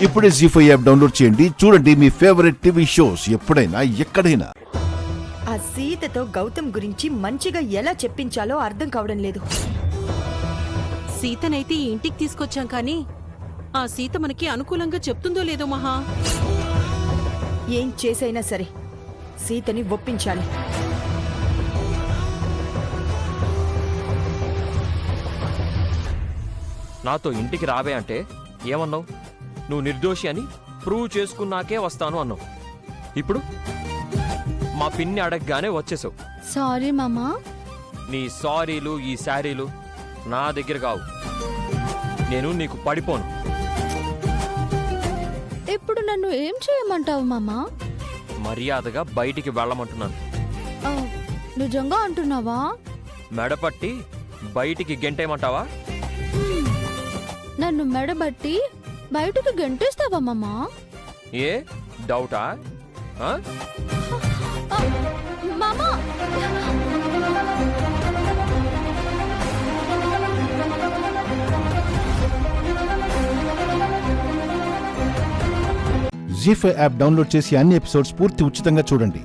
ఇప్పుడే జీ5 app download చేయండి. చూడండి మీ ఫేవరెట్ టీవీ షోస్ ఎప్పుడైనా ఎక్కడైనా. ఆ సీతతో గౌతమ్ గురించి మంచిగా ఎలా చెప్పించాలో అర్థం కావడం లేదు. సీతనైతే ఈ ఇంటికి తీసుకొచ్చాం కానీ ఆ సీత మనకి అనుకూలంగా చెప్తుందో లేదో మహా. ఏం చేసైనా సరే సీతని ఒప్పించాలి. నాతో ఇంటికి రావే అంటే ఏమన్నావు? నువ్వు నిర్దోషి అని ప్రూవ్ చేసుకున్నాకే వస్తాను అన్నావు. ఇప్పుడు మా పిన్ని అడగగానే వచ్చేసావు. సారీ మామా. నీ సారీలు ఈ శారీలు నా దగ్గర కావు. నేను నీకు పడిపోను. ఇప్పుడు నన్ను ఏం చేయమంటావు మామా? మర్యాదగా బయటికి వెళ్ళమంటున్నాను. నిజంగా అంటున్నావా? మెడపట్టి బయటికి గెంటేయమంటావా? నన్ను మెడబట్టి బయటకు గెంటేస్తావా మామా? ఏ డౌటా? మామా జీ5 యాప్ డౌన్లోడ్ చేసి అన్ని ఎపిసోడ్స్ పూర్తి ఉచితంగా చూడండి.